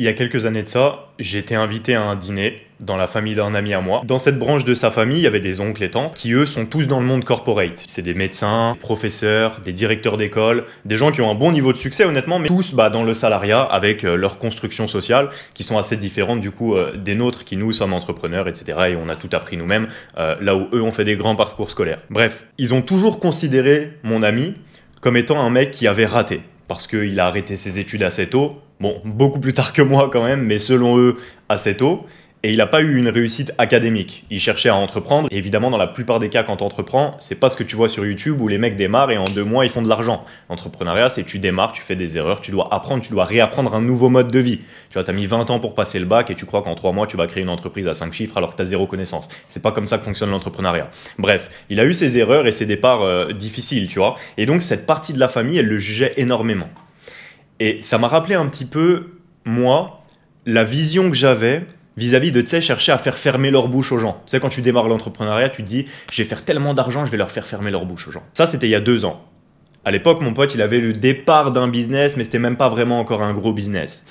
Il y a quelques années de ça, j'ai été invité à un dîner dans la famille d'un ami à moi. Dans cette branche de sa famille, il y avait des oncles et tantes qui, eux, sont tous dans le monde corporate. C'est des médecins, des professeurs, des directeurs d'école, des gens qui ont un bon niveau de succès, honnêtement, mais tous dans le salariat avec leur construction sociale qui sont assez différentes du coup des nôtres qui, nous, sommes entrepreneurs, etc. Et on a tout appris nous-mêmes, là où eux ont fait des grands parcours scolaires. Bref, ils ont toujours considéré mon ami comme étant un mec qui avait raté parce qu'il a arrêté ses études assez tôt. Bon, beaucoup plus tard que moi quand même, mais selon eux, assez tôt. Et il n'a pas eu une réussite académique. Il cherchait à entreprendre. Et évidemment, dans la plupart des cas, quand tu entreprends, c'est pas ce que tu vois sur YouTube où les mecs démarrent et en 2 mois, ils font de l'argent. L'entrepreneuriat, c'est tu démarres, tu fais des erreurs, tu dois apprendre, tu dois réapprendre un nouveau mode de vie. Tu vois, tu as mis 20 ans pour passer le bac et tu crois qu'en 3 mois, tu vas créer une entreprise à 5 chiffres alors que tu as 0 connaissance. C'est pas comme ça que fonctionne l'entrepreneuriat. Bref, il a eu ses erreurs et ses départs difficiles, tu vois. Et donc, cette partie de la famille, elle le jugeait énormément. Et ça m'a rappelé un petit peu, moi, la vision que j'avais vis-à-vis de, tu sais, chercher à faire fermer leur bouche aux gens. Tu sais, quand tu démarres l'entrepreneuriat, tu te dis, je vais faire tellement d'argent, je vais leur faire fermer leur bouche aux gens. Ça, c'était il y a 2 ans. À l'époque, mon pote, il avait le départ d'un business, mais c'était même pas vraiment encore un gros business.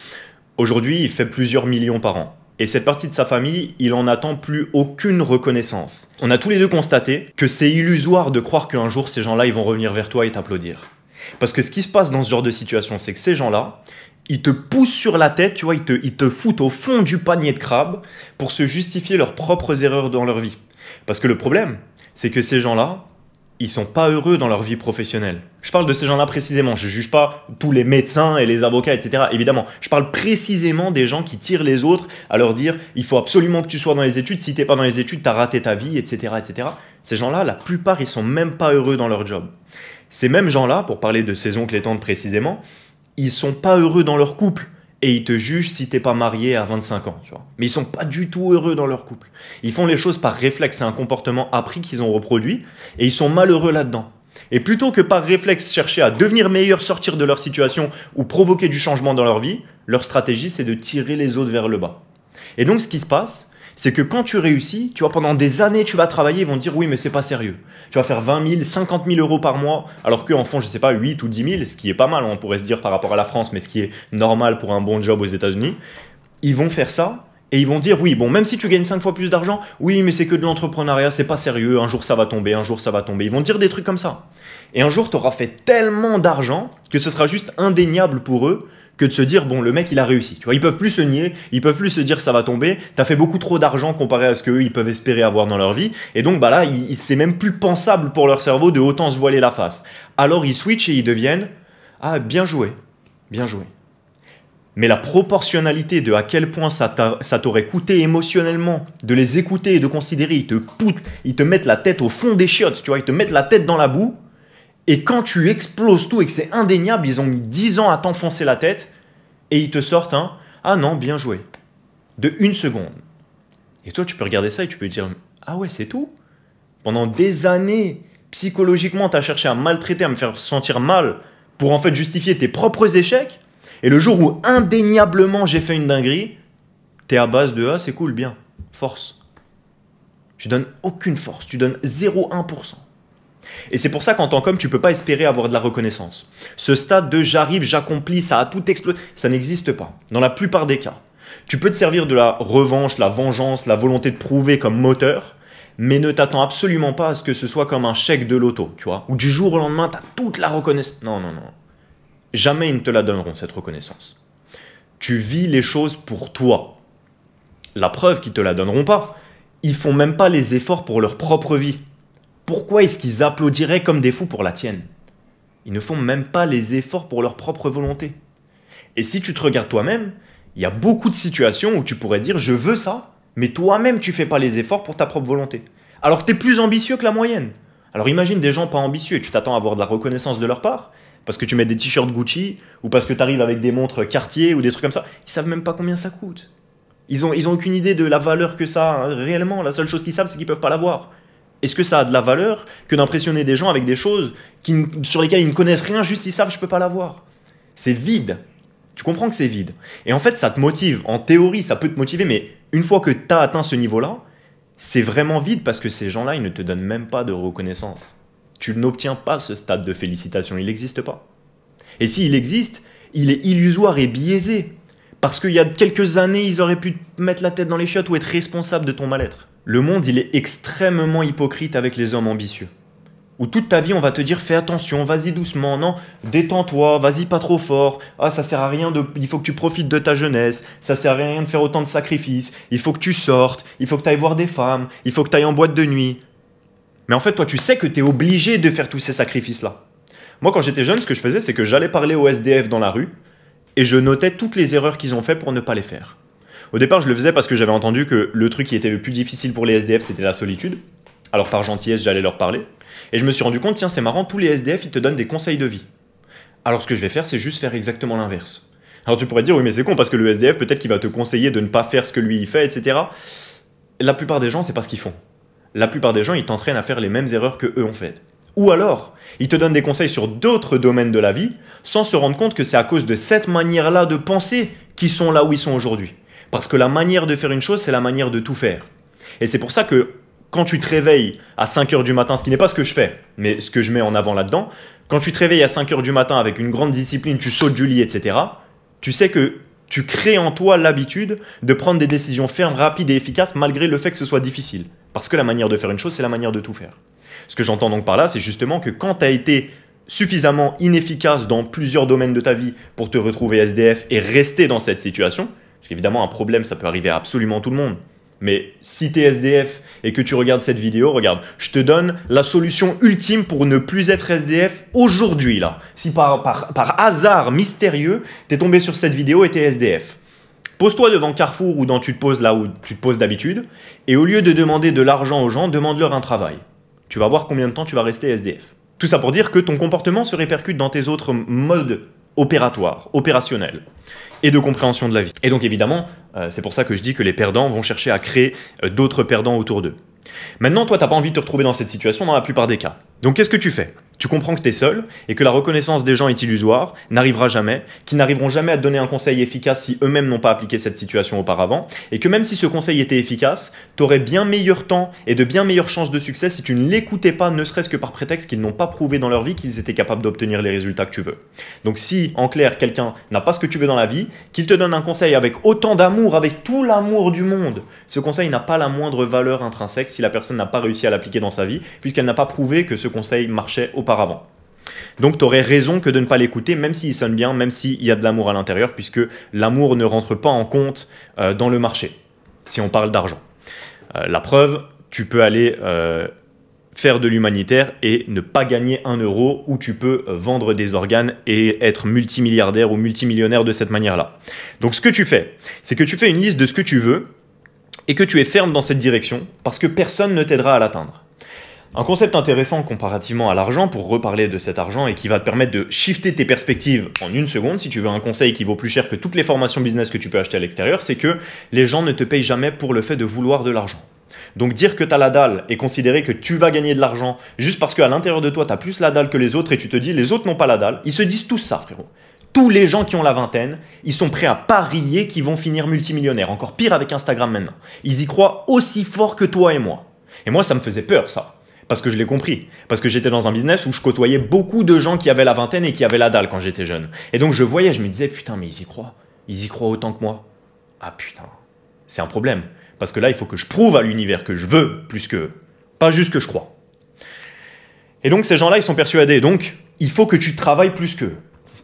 Aujourd'hui, il fait plusieurs millions par an. Et cette partie de sa famille, il en attend plus aucune reconnaissance. On a tous les deux constaté que c'est illusoire de croire qu'un jour, ces gens-là, ils vont revenir vers toi et t'applaudir. Parce que ce qui se passe dans ce genre de situation, c'est que ces gens-là, ils te poussent sur la tête, tu vois, ils te foutent au fond du panier de crabes pour se justifier leurs propres erreurs dans leur vie. Parce que le problème, c'est que ces gens-là, ils sont pas heureux dans leur vie professionnelle. Je parle de ces gens-là précisément, je juge pas tous les médecins et les avocats, etc. Évidemment, je parle précisément des gens qui tirent les autres à leur dire « il faut absolument que tu sois dans les études, si t'es pas dans les études, t'as raté ta vie, etc. etc. » Ces gens-là, la plupart, ils sont même pas heureux dans leur job. Ces mêmes gens-là, pour parler de ces oncles et tantes précisément, ils sont pas heureux dans leur couple et ils te jugent si t'es pas marié à 25 ans, tu vois. Mais ils sont pas du tout heureux dans leur couple. Ils font les choses par réflexe, c'est un comportement appris qu'ils ont reproduit et ils sont malheureux là-dedans. Et plutôt que par réflexe chercher à devenir meilleurs, sortir de leur situation ou provoquer du changement dans leur vie, leur stratégie c'est de tirer les autres vers le bas. Et donc ce qui se passe, c'est que quand tu réussis, tu vois, pendant des années, tu vas travailler, ils vont te dire oui, mais c'est pas sérieux. Tu vas faire 20 000, 50 000 euros par mois, alors qu'en font, je sais pas, 8 ou 10 000, ce qui est pas mal, on pourrait se dire par rapport à la France, mais ce qui est normal pour un bon job aux États-Unis. Ils vont faire ça et ils vont dire oui, bon, même si tu gagnes 5 fois plus d'argent, oui, mais c'est que de l'entrepreneuriat, c'est pas sérieux, un jour ça va tomber, un jour ça va tomber. Ils vont dire des trucs comme ça. Et un jour, tu auras fait tellement d'argent que ce sera juste indéniable pour eux que de se dire, bon, le mec, il a réussi. Tu vois, ils peuvent plus se nier, ils peuvent plus se dire ça va tomber, t'as fait beaucoup trop d'argent comparé à ce qu'eux, ils peuvent espérer avoir dans leur vie. Et donc, là, c'est même plus pensable pour leur cerveau de autant se voiler la face. Alors, ils switchent et ils deviennent, ah, bien joué, bien joué. Mais la proportionnalité de à quel point ça t'aurait coûté émotionnellement de les écouter et de considérer, ils te mettent la tête au fond des chiottes, tu vois, ils te mettent la tête dans la boue. Et quand tu exploses tout et que c'est indéniable, ils ont mis 10 ans à t'enfoncer la tête et ils te sortent un « Ah non, bien joué » de 1 seconde. Et toi, tu peux regarder ça et tu peux te dire « Ah ouais, c'est tout ?» Pendant des années, psychologiquement, tu as cherché à maltraiter, à me faire sentir mal pour en fait justifier tes propres échecs. Et le jour où indéniablement j'ai fait une dinguerie, tu es à base de « Ah, c'est cool, bien, force ». Tu donnes aucune force, tu donnes 0,1%. Et c'est pour ça qu'en tant qu'homme, tu ne peux pas espérer avoir de la reconnaissance. Ce stade de j'arrive, j'accomplis, ça a tout explosé, ça n'existe pas. Dans la plupart des cas. Tu peux te servir de la revanche, la vengeance, la volonté de prouver comme moteur, mais ne t'attends absolument pas à ce que ce soit comme un chèque de loto, tu vois, où du jour au lendemain, tu as toute la reconnaissance. Non, non, non. Jamais ils ne te la donneront, cette reconnaissance. Tu vis les choses pour toi. La preuve qu'ils ne te la donneront pas, ils font même pas les efforts pour leur propre vie. Pourquoi est-ce qu'ils applaudiraient comme des fous pour la tienne? Ils ne font même pas les efforts pour leur propre volonté. Et si tu te regardes toi-même, il y a beaucoup de situations où tu pourrais dire « je veux ça », mais toi-même tu ne fais pas les efforts pour ta propre volonté. Alors que tu es plus ambitieux que la moyenne. Alors imagine des gens pas ambitieux et tu t'attends à avoir de la reconnaissance de leur part, parce que tu mets des t-shirts Gucci, ou parce que tu arrives avec des montres Cartier, ou des trucs comme ça. Ils savent même pas combien ça coûte. Ils ont aucune idée de la valeur que ça a réellement. La seule chose qu'ils savent, c'est qu'ils ne peuvent pas l'avoir. Est-ce que ça a de la valeur que d'impressionner des gens avec des choses sur lesquelles ils ne connaissent rien, juste ils savent je ne peux pas l'avoir? C'est vide. Tu comprends que c'est vide. Et en fait, ça te motive. En théorie, ça peut te motiver, mais une fois que tu as atteint ce niveau-là, c'est vraiment vide parce que ces gens-là, ils ne te donnent même pas de reconnaissance. Tu n'obtiens pas ce stade de félicitation, il n'existe pas. Et s'il existe, il est illusoire et biaisé. Parce qu'il y a quelques années, ils auraient pu te mettre la tête dans les chiottes ou être responsables de ton mal-être. Le monde, il est extrêmement hypocrite avec les hommes ambitieux. Où toute ta vie, on va te dire fais attention, vas-y doucement, non, détends-toi, vas-y pas trop fort, ah ça sert à rien il faut que tu profites de ta jeunesse, ça sert à rien de faire autant de sacrifices, il faut que tu sortes, il faut que tu ailles voir des femmes, il faut que tu ailles en boîte de nuit. Mais en fait, toi, tu sais que tu es obligé de faire tous ces sacrifices-là. Moi, quand j'étais jeune, ce que je faisais, c'est que j'allais parler aux SDF dans la rue et je notais toutes les erreurs qu'ils ont fait pour ne pas les faire. Au départ, je le faisais parce que j'avais entendu que le truc qui était le plus difficile pour les SDF, c'était la solitude. Alors par gentillesse, j'allais leur parler. Et je me suis rendu compte, tiens, c'est marrant, tous les SDF, ils te donnent des conseils de vie. Alors ce que je vais faire, c'est juste faire exactement l'inverse. Alors tu pourrais dire, oui, mais c'est con, parce que le SDF, peut-être qu'il va te conseiller de ne pas faire ce que lui, il fait, etc. La plupart des gens, c'est pas ce qu'ils font. La plupart des gens, ils t'entraînent à faire les mêmes erreurs que eux ont faites. Ou alors, ils te donnent des conseils sur d'autres domaines de la vie, sans se rendre compte que c'est à cause de cette manière-là de penser qu'ils sont là où ils sont aujourd'hui. Parce que la manière de faire une chose, c'est la manière de tout faire. Et c'est pour ça que quand tu te réveilles à 5 h du matin, ce qui n'est pas ce que je fais, mais ce que je mets en avant là-dedans, quand tu te réveilles à 5 h du matin avec une grande discipline, tu sautes du lit, etc., tu sais que tu crées en toi l'habitude de prendre des décisions fermes, rapides et efficaces malgré le fait que ce soit difficile. Parce que la manière de faire une chose, c'est la manière de tout faire. Ce que j'entends donc par là, c'est justement que quand tu as été suffisamment inefficace dans plusieurs domaines de ta vie pour te retrouver SDF et rester dans cette situation, parce qu'évidemment un problème ça peut arriver à absolument tout le monde, mais si tu es SDF et que tu regardes cette vidéo, regarde, je te donne la solution ultime pour ne plus être SDF aujourd'hui là. Si par hasard mystérieux, tu es tombé sur cette vidéo et tu es SDF. Pose-toi devant Carrefour ou tu te poses là où tu te poses d'habitude et au lieu de demander de l'argent aux gens, demande-leur un travail. Tu vas voir combien de temps tu vas rester SDF. Tout ça pour dire que ton comportement se répercute dans tes autres modes opérationnels et de compréhension de la vie. Et donc évidemment, c'est pour ça que je dis que les perdants vont chercher à créer d'autres perdants autour d'eux. Maintenant, toi, tu n'as pas envie de te retrouver dans cette situation dans la plupart des cas. Donc qu'est-ce que tu fais ? Tu comprends que tu es seul et que la reconnaissance des gens est illusoire, n'arrivera jamais, qu'ils n'arriveront jamais à te donner un conseil efficace si eux-mêmes n'ont pas appliqué cette situation auparavant, et que même si ce conseil était efficace, tu aurais bien meilleur temps et de bien meilleures chances de succès si tu ne l'écoutais pas, ne serait-ce que par prétexte qu'ils n'ont pas prouvé dans leur vie qu'ils étaient capables d'obtenir les résultats que tu veux. Donc si, en clair, quelqu'un n'a pas ce que tu veux dans la vie, qu'il te donne un conseil avec autant d'amour, avec tout l'amour du monde, ce conseil n'a pas la moindre valeur intrinsèque si la personne n'a pas réussi à l'appliquer dans sa vie, puisqu'elle n'a pas prouvé que ce conseil marchait auparavant. Donc tu aurais raison que de ne pas l'écouter, même s'il sonne bien, même s'il y a de l'amour à l'intérieur, puisque l'amour ne rentre pas en compte dans le marché, si on parle d'argent. La preuve, tu peux aller faire de l'humanitaire et ne pas gagner 1 euro, ou tu peux vendre des organes et être multimilliardaire ou multimillionnaire de cette manière-là. Donc ce que tu fais, c'est que tu fais une liste de ce que tu veux et que tu es ferme dans cette direction, parce que personne ne t'aidera à l'atteindre. Un concept intéressant comparativement à l'argent, pour reparler de cet argent et qui va te permettre de shifter tes perspectives en 1 seconde, si tu veux un conseil qui vaut plus cher que toutes les formations business que tu peux acheter à l'extérieur, c'est que les gens ne te payent jamais pour le fait de vouloir de l'argent. Donc dire que tu as la dalle et considérer que tu vas gagner de l'argent juste parce qu'à l'intérieur de toi, tu as plus la dalle que les autres et tu te dis les autres n'ont pas la dalle, ils se disent tous ça, frérot. Tous les gens qui ont la vingtaine, ils sont prêts à parier qu'ils vont finir multimillionnaires. Encore pire avec Instagram maintenant. Ils y croient aussi fort que toi et moi. Et moi, ça me faisait peur, ça. Parce que je l'ai compris. Parce que j'étais dans un business où je côtoyais beaucoup de gens qui avaient la vingtaine et qui avaient la dalle quand j'étais jeune. Et donc je voyais, je me disais, putain, mais ils y croient. Ils y croient autant que moi. Ah putain, c'est un problème. Parce que là, il faut que je prouve à l'univers que je veux plus qu'eux. Pas juste que je crois. Et donc ces gens-là, ils sont persuadés. Donc, il faut que tu travailles plus qu'eux.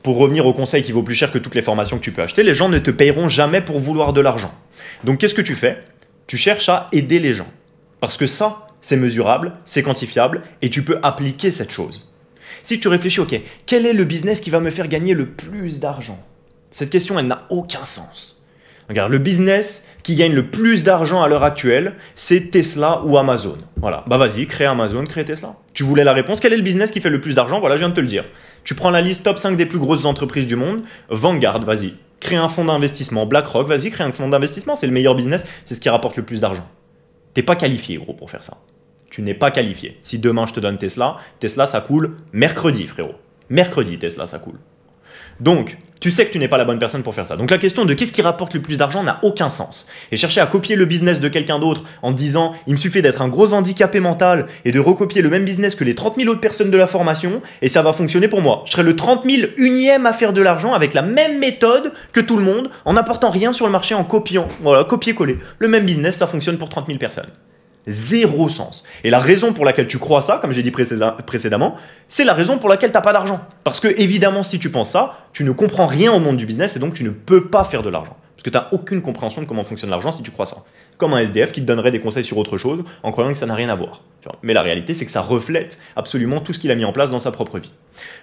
Pour revenir au conseil qui vaut plus cher que toutes les formations que tu peux acheter, les gens ne te payeront jamais pour vouloir de l'argent. Donc qu'est-ce que tu fais ? Tu cherches à aider les gens. Parce que ça, c'est mesurable, c'est quantifiable et tu peux appliquer cette chose. Si tu réfléchis, ok, quel est le business qui va me faire gagner le plus d'argent ? Cette question, elle n'a aucun sens. Regarde, le business qui gagne le plus d'argent à l'heure actuelle, c'est Tesla ou Amazon. Voilà, bah vas-y, crée Amazon, crée Tesla. Tu voulais la réponse, quel est le business qui fait le plus d'argent ? Voilà, je viens de te le dire. Tu prends la liste top 5 des plus grosses entreprises du monde, Vanguard, vas-y, crée un fonds d'investissement, BlackRock, vas-y, crée un fonds d'investissement, c'est le meilleur business, c'est ce qui rapporte le plus d'argent. T'es pas qualifié, gros, pour faire ça. Tu n'es pas qualifié. Si demain je te donne Tesla, Tesla ça coule mercredi, frérot. Mercredi, Tesla ça coule. Donc, tu sais que tu n'es pas la bonne personne pour faire ça. Donc la question de qu'est-ce qui rapporte le plus d'argent n'a aucun sens. Et chercher à copier le business de quelqu'un d'autre en te disant il me suffit d'être un gros handicapé mental et de recopier le même business que les 30 000 autres personnes de la formation et ça va fonctionner pour moi. Je serai le 30 000 unième à faire de l'argent avec la même méthode que tout le monde en n'apportant rien sur le marché en copiant. Voilà, copier-coller. Le même business, ça fonctionne pour 30 000 personnes. Zéro sens. Et la raison pour laquelle tu crois ça, comme j'ai dit précédemment, c'est la raison pour laquelle tu n'as pas d'argent. Parce que évidemment, si tu penses ça, tu ne comprends rien au monde du business et donc tu ne peux pas faire de l'argent. Parce que tu n'as aucune compréhension de comment fonctionne l'argent si tu crois ça. Comme un SDF qui te donnerait des conseils sur autre chose en croyant que ça n'a rien à voir. Mais la réalité, c'est que ça reflète absolument tout ce qu'il a mis en place dans sa propre vie.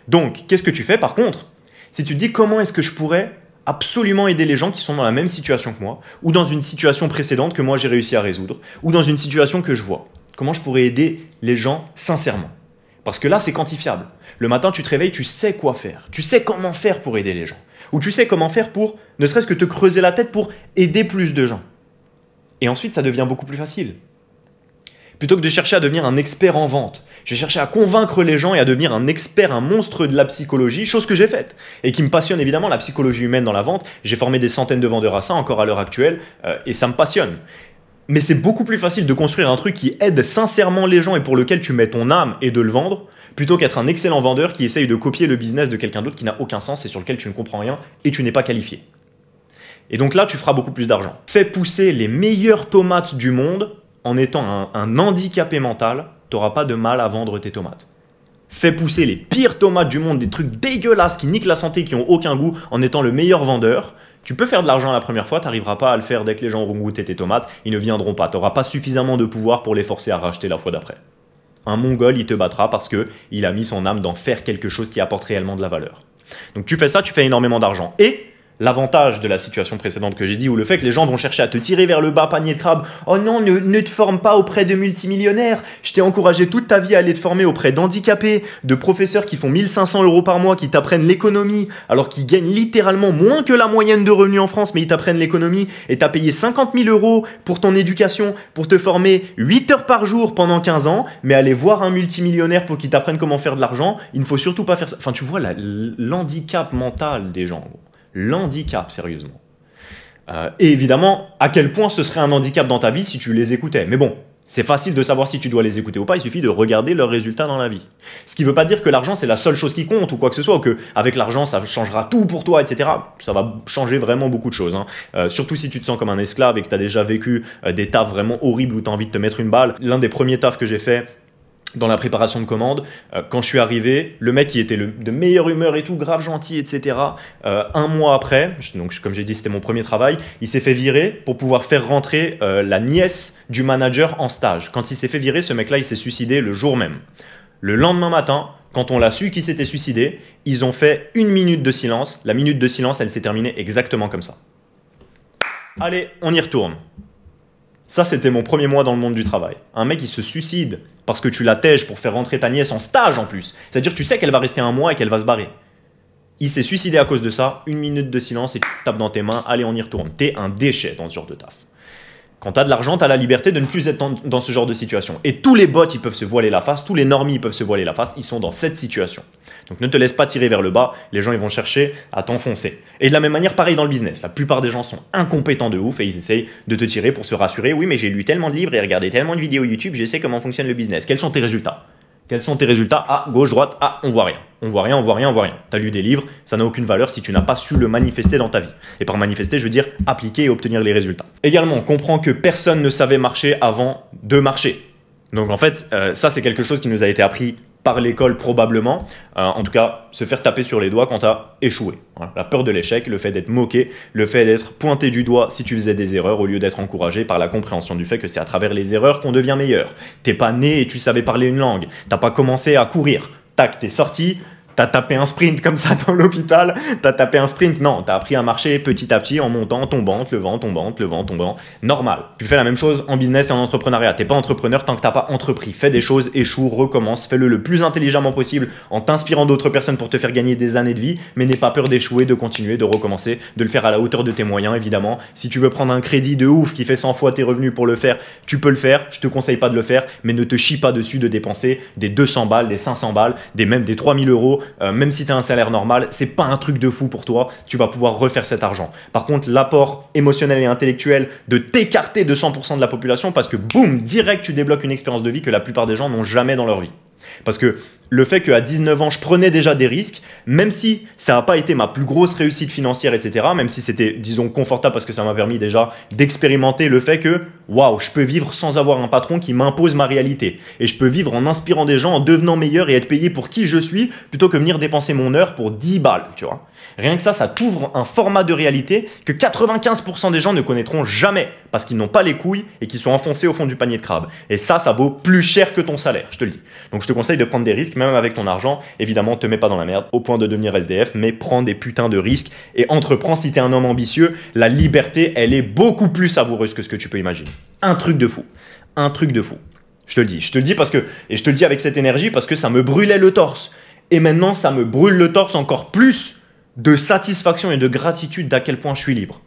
Donc, qu'est-ce que tu fais par contre? Si tu te dis comment est-ce que je pourrais absolument aider les gens qui sont dans la même situation que moi, ou dans une situation précédente que moi j'ai réussi à résoudre, ou dans une situation que je vois. Comment je pourrais aider les gens sincèrement? Parce que là, c'est quantifiable. Le matin, tu te réveilles, tu sais quoi faire. Tu sais comment faire pour aider les gens. Ou tu sais comment faire pour, ne serait-ce que te creuser la tête pour aider plus de gens. Et ensuite, ça devient beaucoup plus facile. Plutôt que de chercher à devenir un expert en vente, je cherchais à convaincre les gens et à devenir un expert, un monstre de la psychologie, chose que j'ai faite. Et qui me passionne évidemment, la psychologie humaine dans la vente. J'ai formé des centaines de vendeurs à ça, encore à l'heure actuelle, et ça me passionne. Mais c'est beaucoup plus facile de construire un truc qui aide sincèrement les gens et pour lequel tu mets ton âme et de le vendre, plutôt qu'être un excellent vendeur qui essaye de copier le business de quelqu'un d'autre qui n'a aucun sens et sur lequel tu ne comprends rien et tu n'es pas qualifié. Et donc là, tu feras beaucoup plus d'argent. Fais pousser les meilleures tomates du monde en étant un handicapé mental, tu n'auras pas de mal à vendre tes tomates. Fais pousser les pires tomates du monde, des trucs dégueulasses qui niquent la santé, qui n'ont aucun goût, en étant le meilleur vendeur. Tu peux faire de l'argent la première fois, tu n'arriveras pas à le faire dès que les gens auront goûté tes tomates, ils ne viendront pas. Tu n'auras pas suffisamment de pouvoir pour les forcer à racheter la fois d'après. Un mongol, il te battra parce qu'il a mis son âme dans faire quelque chose qui apporte réellement de la valeur. Donc tu fais ça, tu fais énormément d'argent. Et l'avantage de la situation précédente que j'ai dit, ou le fait que les gens vont chercher à te tirer vers le bas, panier de crabe. Oh non, ne te forme pas auprès de multimillionnaires. Je t'ai encouragé toute ta vie à aller te former auprès d'handicapés, de professeurs qui font 1 500 € par mois, qui t'apprennent l'économie, alors qu'ils gagnent littéralement moins que la moyenne de revenus en France, mais ils t'apprennent l'économie et t'as payé 50 000 € pour ton éducation, pour te former 8 heures par jour pendant 15 ans, mais aller voir un multimillionnaire pour qu'il t'apprenne comment faire de l'argent, il ne faut surtout pas faire ça. Enfin, tu vois l'handicap mental des gens. L'handicap, sérieusement. Et évidemment, à quel point ce serait un handicap dans ta vie si tu les écoutais. Mais bon, c'est facile de savoir si tu dois les écouter ou pas, il suffit de regarder leurs résultats dans la vie. Ce qui ne veut pas dire que l'argent, c'est la seule chose qui compte ou quoi que ce soit, ou qu'avec l'argent, ça changera tout pour toi, etc. Ça va changer vraiment beaucoup de choses. Surtout si tu te sens comme un esclave et que tu as déjà vécu des tafs vraiment horribles où tu as envie de te mettre une balle. L'un des premiers tafs que j'ai fait, dans la préparation de commande, quand je suis arrivé, le mec qui était de meilleure humeur et tout, grave gentil, etc. Un mois après, donc comme j'ai dit, c'était mon premier travail, il s'est fait virer pour pouvoir faire rentrer la nièce du manager en stage. Quand il s'est fait virer, ce mec-là, il s'est suicidé le jour même. Le lendemain matin, quand on l'a su qu'il s'était suicidé, ils ont fait 1 minute de silence. La minute de silence, elle s'est terminée exactement comme ça. Allez, on y retourne. Ça, c'était mon premier mois dans le monde du travail. Un mec, il se suicide parce que tu la tèges pour faire rentrer ta nièce en stage en plus. C'est-à-dire que tu sais qu'elle va rester 1 mois et qu'elle va se barrer. Il s'est suicidé à cause de ça. 1 minute de silence et tu tapes dans tes mains. Allez, on y retourne. T'es un déchet dans ce genre de taf. Quand tu as de l'argent, tu as la liberté de ne plus être dans ce genre de situation. Et tous les bots, ils peuvent se voiler la face. Tous les normies, ils peuvent se voiler la face. Ils sont dans cette situation. Donc ne te laisse pas tirer vers le bas. Les gens, ils vont chercher à t'enfoncer. Et de la même manière, pareil dans le business. La plupart des gens sont incompétents de ouf et ils essayent de te tirer pour se rassurer. Oui, mais j'ai lu tellement de livres et regardé tellement de vidéos YouTube, je sais comment fonctionne le business. Quels sont tes résultats? Quels sont tes résultats? Ah, gauche, droite, ah, on voit rien. On voit rien, on voit rien, on voit rien. Tu as lu des livres, ça n'a aucune valeur si tu n'as pas su le manifester dans ta vie. Et par manifester, je veux dire appliquer et obtenir les résultats. Également, comprends que personne ne savait marcher avant de marcher. Donc en fait, ça c'est quelque chose qui nous a été appris par l'école probablement. En tout cas, se faire taper sur les doigts quand tu as échoué. Voilà. La peur de l'échec, le fait d'être moqué, le fait d'être pointé du doigt si tu faisais des erreurs au lieu d'être encouragé par la compréhension du fait que c'est à travers les erreurs qu'on devient meilleur. T'es pas né et tu savais parler une langue. T'as pas commencé à courir. Tac, t'es sorti. T'as tapé un sprint comme ça dans l'hôpital, t'as tapé un sprint, non, t'as appris à marcher petit à petit en montant, tombant, te levant, tombant, te levant, tombant, normal. Tu fais la même chose en business et en entrepreneuriat, t'es pas entrepreneur tant que t'as pas entrepris, fais des choses, échoue, recommence, fais-le le plus intelligemment possible en t'inspirant d'autres personnes pour te faire gagner des années de vie, mais n'aie pas peur d'échouer, de continuer, de recommencer, de le faire à la hauteur de tes moyens évidemment. Si tu veux prendre un crédit de ouf qui fait 100 fois tes revenus pour le faire, tu peux le faire, je te conseille pas de le faire, mais ne te chie pas dessus de dépenser des 200 balles, des 500 balles, même des 3000 € même si tu as un salaire normal, c'est pas un truc de fou pour toi, tu vas pouvoir refaire cet argent. Par contre, l'apport émotionnel et intellectuel de t'écarter de 100% de la population parce que boum, direct tu débloques une expérience de vie que la plupart des gens n'ont jamais dans leur vie. Parce que le fait qu'à 19 ans, je prenais déjà des risques, même si ça n'a pas été ma plus grosse réussite financière, etc., même si c'était, disons, confortable parce que ça m'a permis déjà d'expérimenter le fait que, waouh, je peux vivre sans avoir un patron qui m'impose ma réalité. Et je peux vivre en inspirant des gens, en devenant meilleur et être payé pour qui je suis, plutôt que venir dépenser mon heure pour 10 balles, tu vois. Rien que ça t'ouvre un format de réalité que 95% des gens ne connaîtront jamais parce qu'ils n'ont pas les couilles et qu'ils sont enfoncés au fond du panier de crabe. Et ça vaut plus cher que ton salaire, je te le dis. Donc je te conseille de prendre des risques, même avec ton argent. Évidemment, te mets pas dans la merde au point de devenir SDF, mais prends des putains de risques et entreprends si t'es un homme ambitieux. La liberté, elle est beaucoup plus savoureuse que ce que tu peux imaginer. Un truc de fou. Un truc de fou. Je te le dis parce que, et je te le dis avec cette énergie parce que ça me brûlait le torse. Et maintenant, ça me brûle le torse encore plus de satisfaction et de gratitude d'à quel point je suis libre.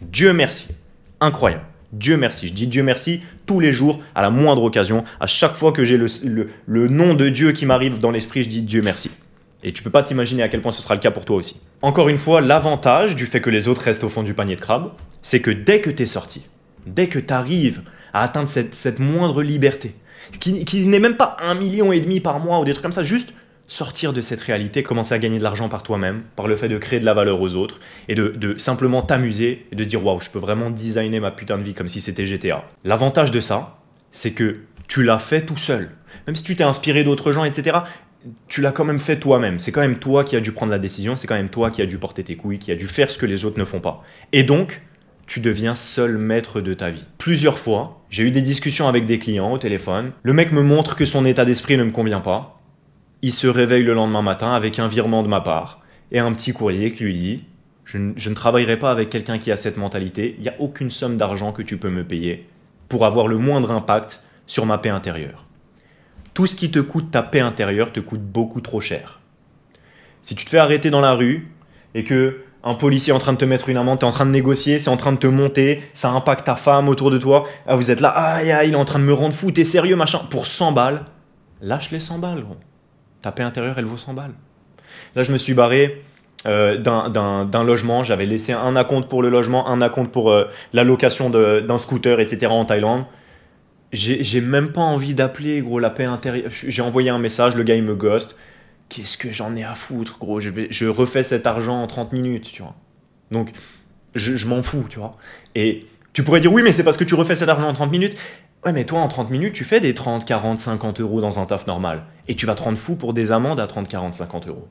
Dieu merci. Incroyable. Dieu merci. Je dis Dieu merci tous les jours, à la moindre occasion. À chaque fois que j'ai le nom de Dieu qui m'arrive dans l'esprit, je dis Dieu merci. Et tu peux pas t'imaginer à quel point ce sera le cas pour toi aussi. Encore une fois, l'avantage du fait que les autres restent au fond du panier de crabe, c'est que dès que tu es sorti, dès que tu arrives à atteindre cette moindre liberté, qui n'est même pas 1,5 million par mois ou des trucs comme ça, juste sortir de cette réalité, commencer à gagner de l'argent par toi-même, par le fait de créer de la valeur aux autres et de simplement t'amuser et de dire waouh, je peux vraiment designer ma putain de vie comme si c'était GTA. L'avantage de ça, c'est que tu l'as fait tout seul. Même si tu t'es inspiré d'autres gens, etc., tu l'as quand même fait toi-même. C'est quand même toi qui as dû prendre la décision, c'est quand même toi qui as dû porter tes couilles, qui as dû faire ce que les autres ne font pas. Et donc, tu deviens seul maître de ta vie. Plusieurs fois, j'ai eu des discussions avec des clients au téléphone. Le mec me montre que son état d'esprit ne me convient pas. Il se réveille le lendemain matin avec un virement de ma part et un petit courrier qui lui dit « Je ne travaillerai pas avec quelqu'un qui a cette mentalité. Il n'y a aucune somme d'argent que tu peux me payer pour avoir le moindre impact sur ma paix intérieure. Tout ce qui te coûte ta paix intérieure te coûte beaucoup trop cher. Si tu te fais arrêter dans la rue et que un policier est en train de te mettre une amende, tu es en train de négocier, c'est en train de te monter, ça impacte ta femme autour de toi, ah, vous êtes là, aïe, aïe, il est en train de me rendre fou, t'es sérieux, machin, pour 100 balles, lâche les 100 balles, gros. Ta paix intérieure, elle vaut 100 balles. Là, je me suis barré d'un logement. J'avais laissé un acompte pour le logement, un acompte pour la location d'un scooter, etc. en Thaïlande. J'ai même pas envie d'appeler, gros, la paix intérieure. J'ai envoyé un message, le gars, il me ghost. Qu'est-ce que j'en ai à foutre, gros, je refais cet argent en 30 minutes, tu vois. Donc, je m'en fous, tu vois. Et tu pourrais dire, oui, mais c'est parce que tu refais cet argent en 30 minutes. Ouais, mais toi, en 30 minutes, tu fais des 30, 40, 50 euros dans un taf normal. Et tu vas te rendre fou pour des amendes à 30, 40, 50 euros.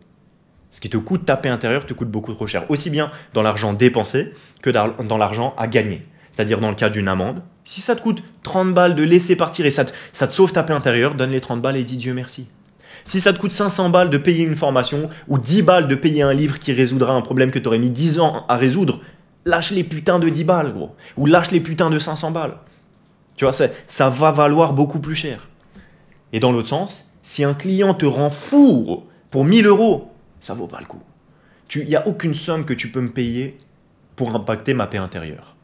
Ce qui te coûte ta paix intérieure te coûte beaucoup trop cher. Aussi bien dans l'argent dépensé que dans l'argent à gagner. C'est-à-dire dans le cas d'une amende. Si ça te coûte 30 balles de laisser partir et ça te sauve ta paix intérieure, donne les 30 balles et dis Dieu merci. Si ça te coûte 500 balles de payer une formation ou 10 balles de payer un livre qui résoudra un problème que tu aurais mis 10 ans à résoudre, lâche les putains de 10 balles, gros. Ou lâche les putains de 500 balles. Tu vois, ça va valoir beaucoup plus cher. Et dans l'autre sens, si un client te rend fou pour 1000 euros, ça vaut pas le coup. Il n'y a aucune somme que tu peux me payer pour impacter ma paix intérieure.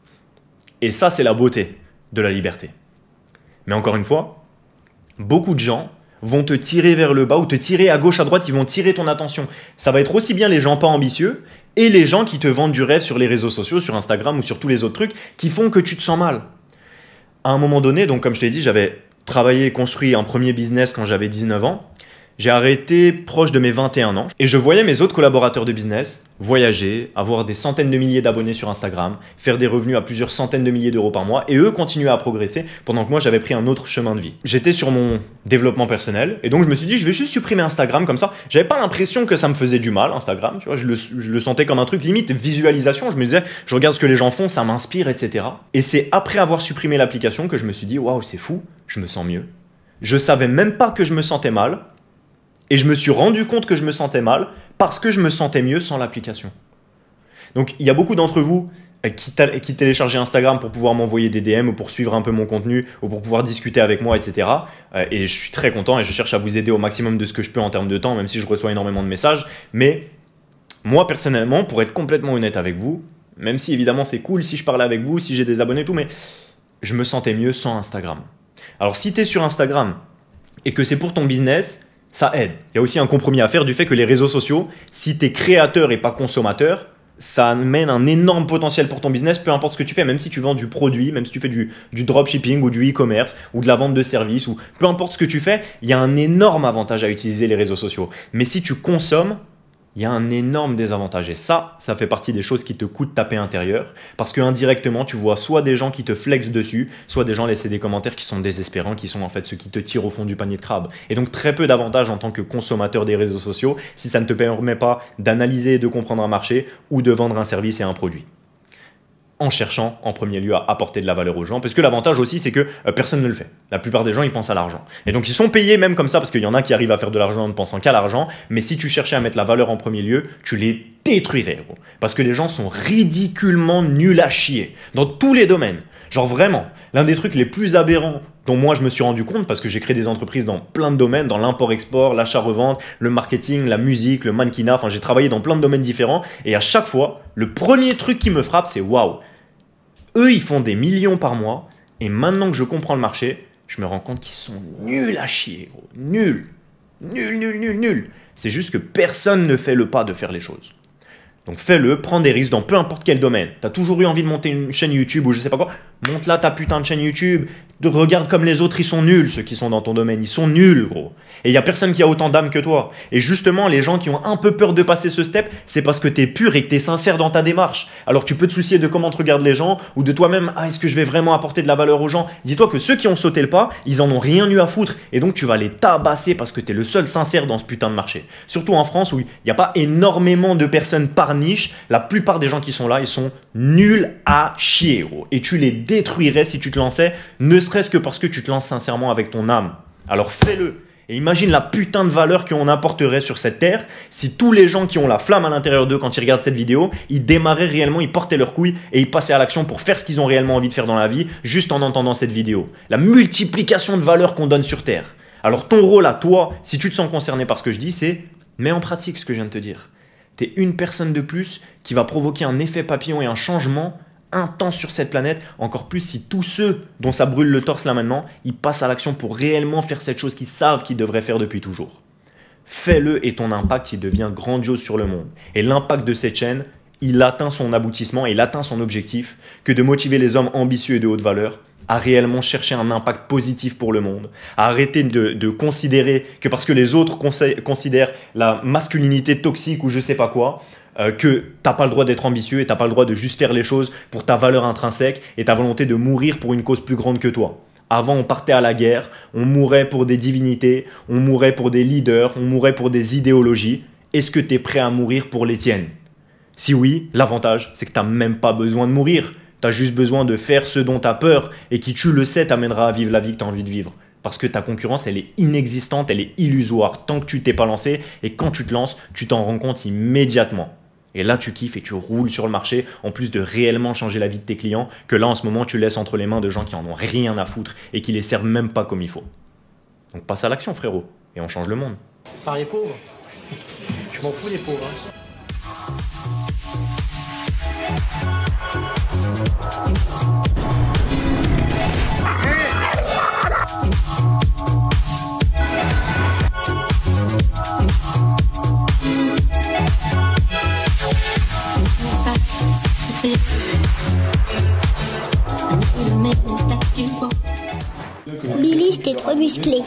Et ça, c'est la beauté de la liberté. Mais encore une fois, beaucoup de gens vont te tirer vers le bas ou te tirer à gauche, à droite, ils vont tirer ton attention. Ça va être aussi bien les gens pas ambitieux et les gens qui te vendent du rêve sur les réseaux sociaux, sur Instagram ou sur tous les autres trucs qui font que tu te sens mal. À un moment donné, donc comme je t'ai dit, j'avais travaillé et construit un premier business quand j'avais 19 ans. J'ai arrêté proche de mes 21 ans et je voyais mes autres collaborateurs de business voyager, avoir des centaines de milliers d'abonnés sur Instagram, faire des revenus à plusieurs centaines de milliers d'euros par mois et eux continuaient à progresser pendant que moi j'avais pris un autre chemin de vie. J'étais sur mon développement personnel et donc je me suis dit je vais juste supprimer Instagram comme ça. J'avais pas l'impression que ça me faisait du mal Instagram, tu vois, je le sentais comme un truc limite visualisation. Je me disais je regarde ce que les gens font, ça m'inspire, etc. Et c'est après avoir supprimé l'application que je me suis dit waouh c'est fou, je me sens mieux. Je savais même pas que je me sentais mal. Et je me suis rendu compte que je me sentais mal parce que je me sentais mieux sans l'application. Donc, il y a beaucoup d'entre vous qui téléchargez Instagram pour pouvoir m'envoyer des DM ou pour suivre un peu mon contenu ou pour pouvoir discuter avec moi, etc. Et je suis très content et je cherche à vous aider au maximum de ce que je peux en termes de temps, même si je reçois énormément de messages. Mais moi, personnellement, pour être complètement honnête avec vous, même si évidemment c'est cool si je parle avec vous, si j'ai des abonnés et tout, mais je me sentais mieux sans Instagram. Alors, si tu es sur Instagram et que c'est pour ton business, ça aide. Il y a aussi un compromis à faire du fait que les réseaux sociaux, si tu es créateur et pas consommateur, ça amène un énorme potentiel pour ton business, peu importe ce que tu fais, même si tu vends du produit, même si tu fais du dropshipping ou du e-commerce ou de la vente de services ou peu importe ce que tu fais, il y a un énorme avantage à utiliser les réseaux sociaux. Mais si tu consommes, il y a un énorme désavantage. Et ça fait partie des choses qui te coûtent ta paix intérieure parce que indirectement, tu vois soit des gens qui te flexent dessus, soit des gens laisser des commentaires qui sont désespérants, qui sont en fait ceux qui te tirent au fond du panier de crabe. Et donc, très peu d'avantages en tant que consommateur des réseaux sociaux si ça ne te permet pas d'analyser et de comprendre un marché ou de vendre un service et un produit. En cherchant en premier lieu à apporter de la valeur aux gens, parce que l'avantage aussi c'est que personne ne le fait. La plupart des gens ils pensent à l'argent. Et donc ils sont payés même comme ça, parce qu'il y en a qui arrivent à faire de l'argent en ne pensant qu'à l'argent, mais si tu cherchais à mettre la valeur en premier lieu, tu les détruirais, gros. Parce que les gens sont ridiculement nuls à chier, dans tous les domaines. Genre vraiment, l'un des trucs les plus aberrants dont moi je me suis rendu compte, parce que j'ai créé des entreprises dans plein de domaines, dans l'import-export, l'achat-revente, le marketing, la musique, le mannequinat, enfin j'ai travaillé dans plein de domaines différents, et à chaque fois, le premier truc qui me frappe c'est waouh. Eux, ils font des millions par mois, et maintenant que je comprends le marché, je me rends compte qu'ils sont nuls à chier, gros. Nuls. Nuls. C'est juste que personne ne fait le pas de faire les choses. Donc fais-le, prends des risques dans peu importe quel domaine. T'as toujours eu envie de monter une chaîne YouTube ou je sais pas quoi, monte là ta putain de chaîne YouTube. Regarde comme les autres, ils sont nuls, ceux qui sont dans ton domaine. Ils sont nuls, gros. Et il n'y a personne qui a autant d'âme que toi. Et justement, les gens qui ont un peu peur de passer ce step, c'est parce que tu es pur et que tu es sincère dans ta démarche. Alors tu peux te soucier de comment te regardent les gens ou de toi-même. Ah, est-ce que je vais vraiment apporter de la valeur aux gens? Dis-toi que ceux qui ont sauté le pas, ils en ont rien eu à foutre. Et donc tu vas les tabasser parce que tu es le seul sincère dans ce putain de marché. Surtout en France où il n'y a pas énormément de personnes par niche. La plupart des gens qui sont là, ils sont nuls à chier, gros. Et tu les détruirais si tu te lançais, ne serait-ce que parce que tu te lances sincèrement avec ton âme. Alors fais-le. Et imagine la putain de valeur qu'on apporterait sur cette terre si tous les gens qui ont la flamme à l'intérieur d'eux quand ils regardent cette vidéo, ils démarraient réellement, ils portaient leurs couilles et ils passaient à l'action pour faire ce qu'ils ont réellement envie de faire dans la vie juste en entendant cette vidéo. La multiplication de valeur qu'on donne sur terre. Alors ton rôle à toi, si tu te sens concerné par ce que je dis, c'est mets en pratique ce que je viens de te dire. Tu es une personne de plus qui va provoquer un effet papillon et un changement intense sur cette planète, encore plus si tous ceux dont ça brûle le torse là maintenant, ils passent à l'action pour réellement faire cette chose qu'ils savent qu'ils devraient faire depuis toujours. Fais-le et ton impact il devient grandiose sur le monde. Et l'impact de cette chaîne, il atteint son aboutissement, il atteint son objectif, que de motiver les hommes ambitieux et de haute valeur à réellement chercher un impact positif pour le monde, à arrêter de considérer que parce que les autres considèrent la masculinité toxique ou je sais pas quoi, que t'as pas le droit d'être ambitieux et t'as pas le droit de juste faire les choses pour ta valeur intrinsèque et ta volonté de mourir pour une cause plus grande que toi. Avant, on partait à la guerre, on mourait pour des divinités, on mourait pour des leaders, on mourait pour des idéologies. Est-ce que tu es prêt à mourir pour les tiennes? Si oui, l'avantage, c'est que tu n'as même pas besoin de mourir. Tu as juste besoin de faire ce dont tu as peur et qui, tu le sais, t'amènera à vivre la vie que tu as envie de vivre. Parce que ta concurrence, elle est inexistante, elle est illusoire tant que tu t'es pas lancé. Et quand tu te lances, tu t'en rends compte immédiatement. Et là, tu kiffes et tu roules sur le marché, en plus de réellement changer la vie de tes clients, que là, en ce moment, tu laisses entre les mains de gens qui en ont rien à foutre et qui les servent même pas comme il faut. Donc passe à l'action, frérot, et on change le monde. Par les pauvres. Je m'en fous des pauvres. Hein. Billy, c'était trop musclé.